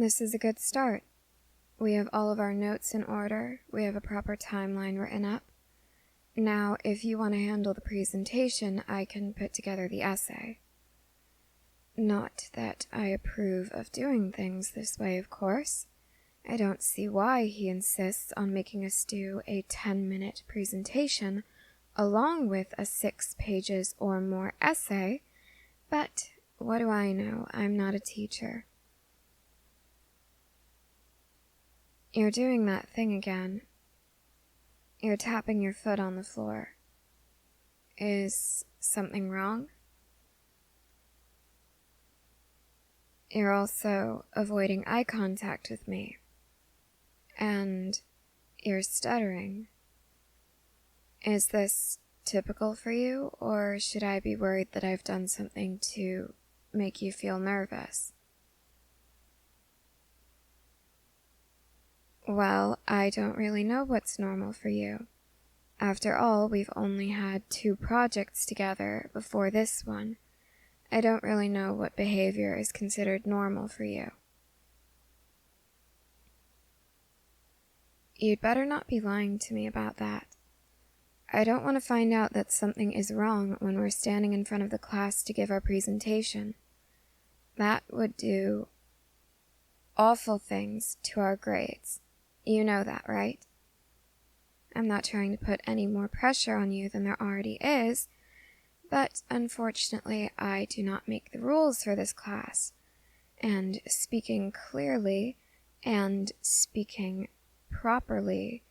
This is a good start. We have all of our notes in order, we have a proper timeline written up. Now, if you want to handle the presentation, I can put together the essay. Not that I approve of doing things this way, of course. I don't see why he insists on making us do a 10-minute presentation along with a 6 pages or more essay, but what do I know? I'm not a teacher. You're doing that thing again. You're tapping your foot on the floor. Is something wrong? You're also avoiding eye contact with me. And you're stuttering. Is this typical for you, or should I be worried that I've done something to make you feel nervous? Well, I don't really know what's normal for you. After all, we've only had 2 projects together before this one. I don't really know what behavior is considered normal for you. You'd better not be lying to me about that. I don't want to find out that something is wrong when we're standing in front of the class to give our presentation. That would do awful things to our grades. You know that, right? I'm not trying to put any more pressure on you than there already is, but unfortunately I do not make the rules for this class, and speaking clearly and speaking properly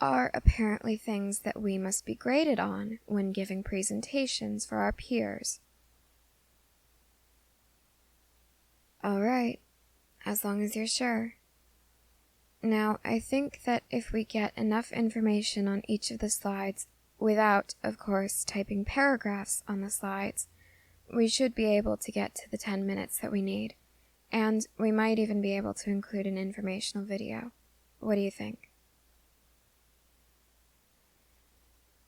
are apparently things that we must be graded on when giving presentations for our peers. All right, as long as you're sure. Now, I think that if we get enough information on each of the slides, without, of course, typing paragraphs on the slides, we should be able to get to the 10 minutes that we need, and we might even be able to include an informational video. What do you think?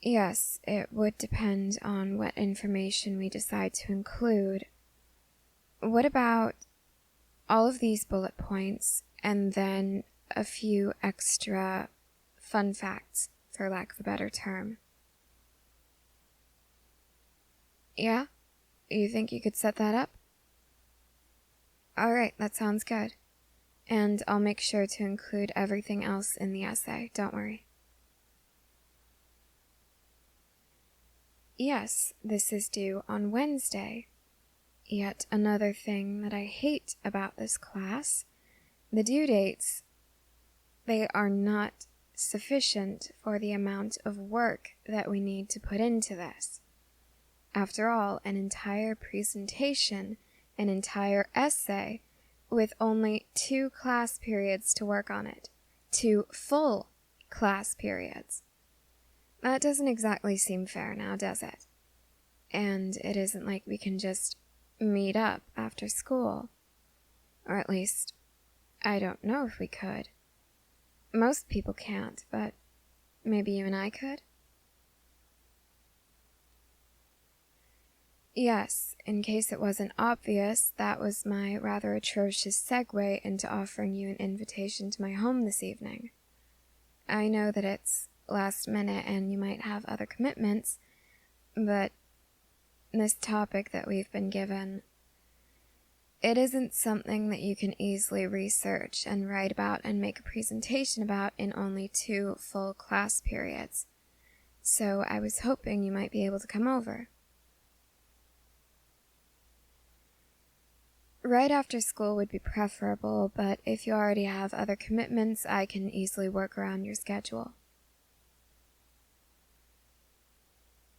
Yes, it would depend on what information we decide to include. What about all of these bullet points and then a few extra fun facts, for lack of a better term? Yeah? You think you could set that up? Alright, that sounds good. And I'll make sure to include everything else in the essay, don't worry. Yes, this is due on Wednesday. Yet another thing that I hate about this class, the due dates, they are not sufficient for the amount of work that we need to put into this. After all, an entire presentation, an entire essay, with only 2 class periods to work on it. 2 full class periods. That doesn't exactly seem fair now, does it? And it isn't like we can just meet up after school. Or at least, I don't know if we could. Most people can't, but maybe you and I could? Yes, in case it wasn't obvious, that was my rather atrocious segue into offering you an invitation to my home this evening. I know that it's last minute and you might have other commitments, but this topic that we've been given, it isn't something that you can easily research and write about and make a presentation about in only 2 full class periods. So I was hoping you might be able to come over. Right after school would be preferable, but if you already have other commitments, I can easily work around your schedule.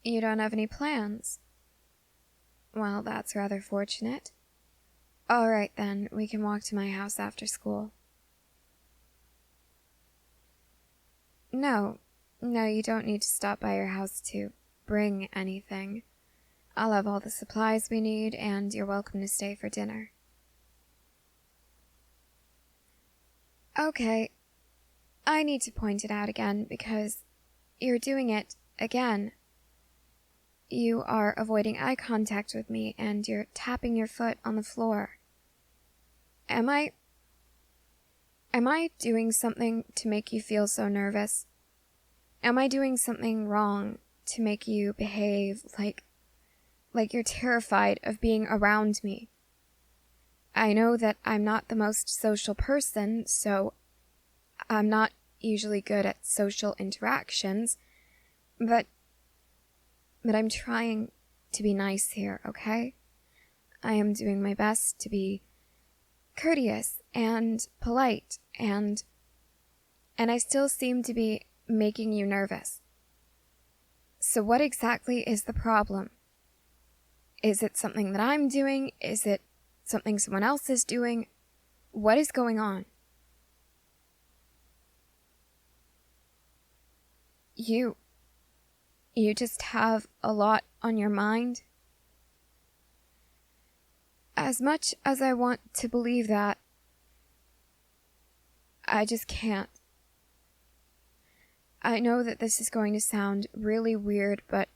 You don't have any plans? Well, that's rather fortunate. All right, then, we can walk to my house after school. No, you don't need to stop by your house to bring anything. I'll have all the supplies we need, and you're welcome to stay for dinner. Okay, I need to point it out again because you're doing it again. You are avoiding eye contact with me and you're tapping your foot on the floor. Am I Am I doing something to make you feel so nervous? Am I doing something wrong to make you behave like you're terrified of being around me? I know that I'm not the most social person, so I'm not usually good at social interactions, but I'm trying to be nice here, okay? I am doing my best to be courteous and polite, and I still seem to be making you nervous. So what exactly is the problem? Is it something that I'm doing? Is it something someone else is doing? What is going on? You just have a lot on your mind? As much as I want to believe that, I just can't. I know that this is going to sound really weird, but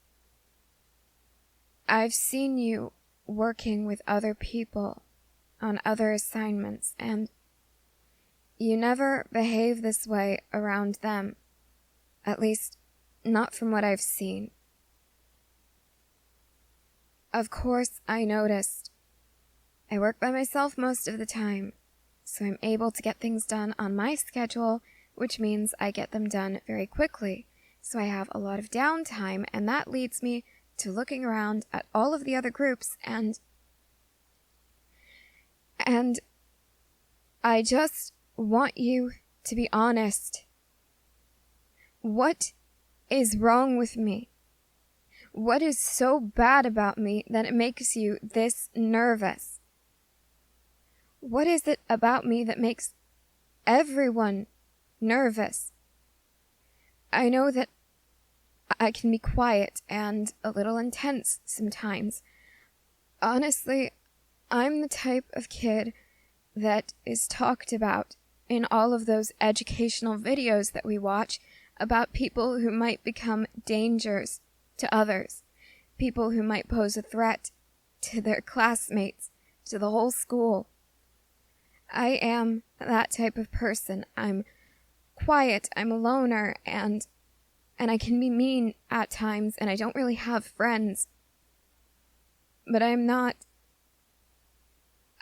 I've seen you working with other people on other assignments, and you never behave this way around them. At least, not from what I've seen. Of course, I noticed. I work by myself most of the time, so I'm able to get things done on my schedule, which means I get them done very quickly. So I have a lot of downtime, and that leads me to looking around at all of the other groups, and I just want you to be honest. What is wrong with me? What is so bad about me that it makes you this nervous? What is it about me that makes everyone nervous? I know that I can be quiet and a little intense sometimes. Honestly, I'm the type of kid that is talked about in all of those educational videos that we watch about people who might become dangers to others, people who might pose a threat to their classmates, to the whole school. I am that type of person. I'm quiet, I'm a loner, and I can be mean at times, and I don't really have friends. But I'm not...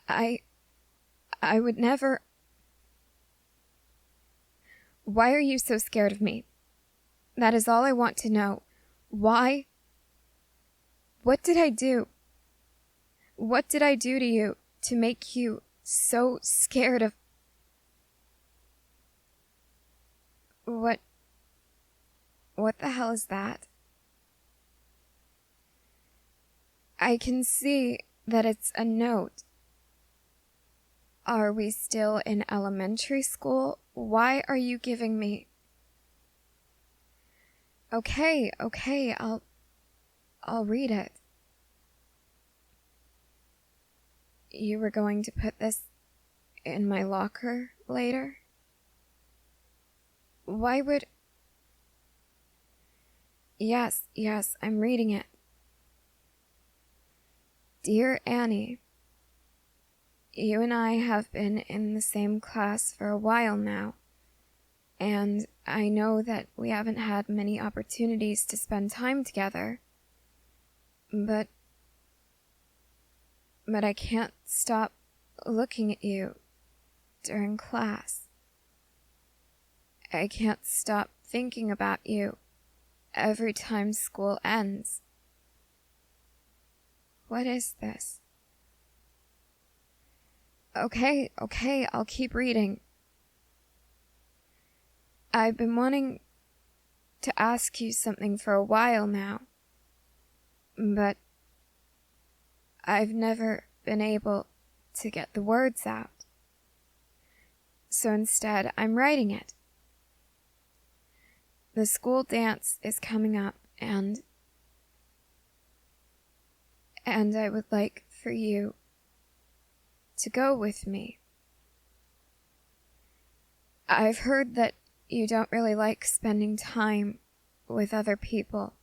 I would never... Why are you so scared of me? That is all I want to know. Why? What did I do? What did I do to you to make you so scared of... What the hell is that? I can see that it's a note. Are we still in elementary school? Why are you giving me... Okay, I'll read it. You were going to put this in my locker later? Why would... Yes, I'm reading it. Dear Annie, you and I have been in the same class for a while now, and I know that we haven't had many opportunities to spend time together, but I can't stop looking at you during class. I can't stop thinking about you every time school ends. What is this? Okay, I'll keep reading. I've been wanting to ask you something for a while now, but I've never been able to get the words out. So instead, I'm writing it. The school dance is coming up, and I would like for you to go with me. I've heard that you don't really like spending time with other people,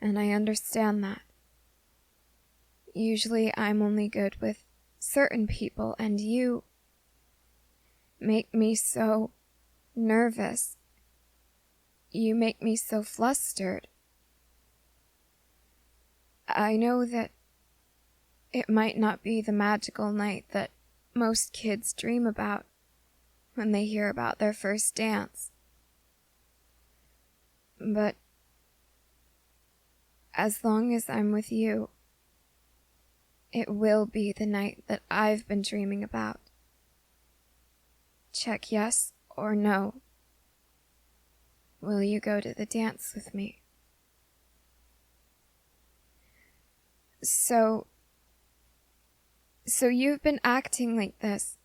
and I understand that. Usually I'm only good with certain people, and you make me so nervous. You make me so flustered. I know that it might not be the magical night that most kids dream about when they hear about their first dance. But as long as I'm with you, it will be the night that I've been dreaming about. Check yes or no. Will you go to the dance with me? So you've been acting like this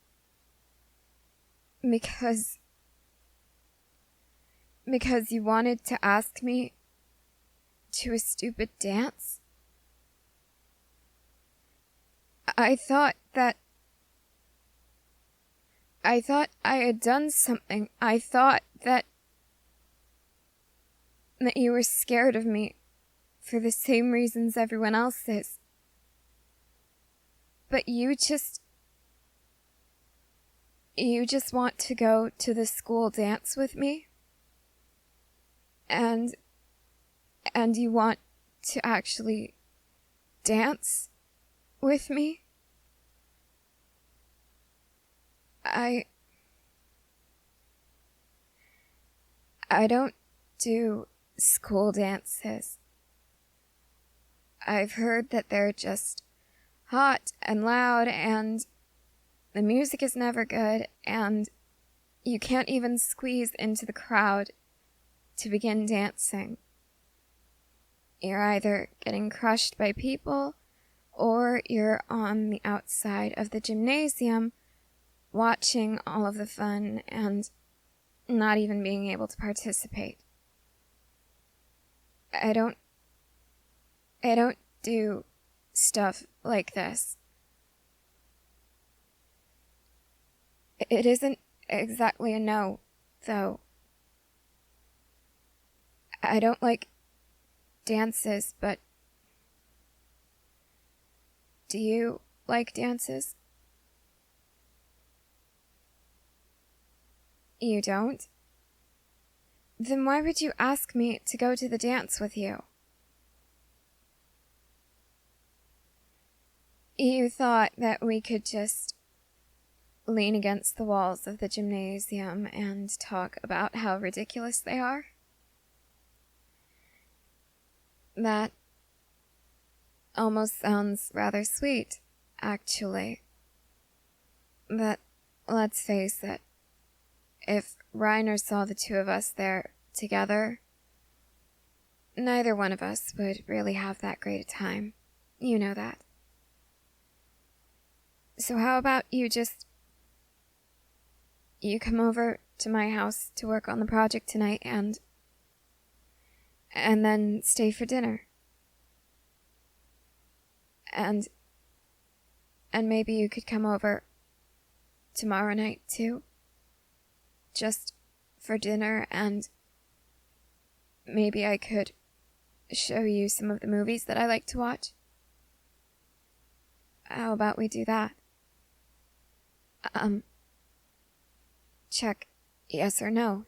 because you wanted to ask me to a stupid dance? I thought I had done something. I thought that you were scared of me for the same reasons everyone else is. But you just want to go to the school dance with me? And you want to actually dance with me? I don't do school dances. I've heard that they're just hot and loud, and the music is never good, and you can't even squeeze into the crowd to begin dancing. You're either getting crushed by people, or you're on the outside of the gymnasium watching all of the fun and not even being able to participate. I don't do stuff like this. It isn't exactly a no, though. I don't like dances, but do you like dances? You don't? Then why would you ask me to go to the dance with you? You thought that we could just lean against the walls of the gymnasium and talk about how ridiculous they are? That almost sounds rather sweet, actually. But let's face it, if Reiner saw the two of us there together, neither one of us would really have that great a time. You know that. So how about you come over to my house to work on the project tonight and then stay for dinner. And maybe you could come over tomorrow night too. Just for dinner, and maybe I could show you some of the movies that I like to watch. How about we do that? Check yes or no.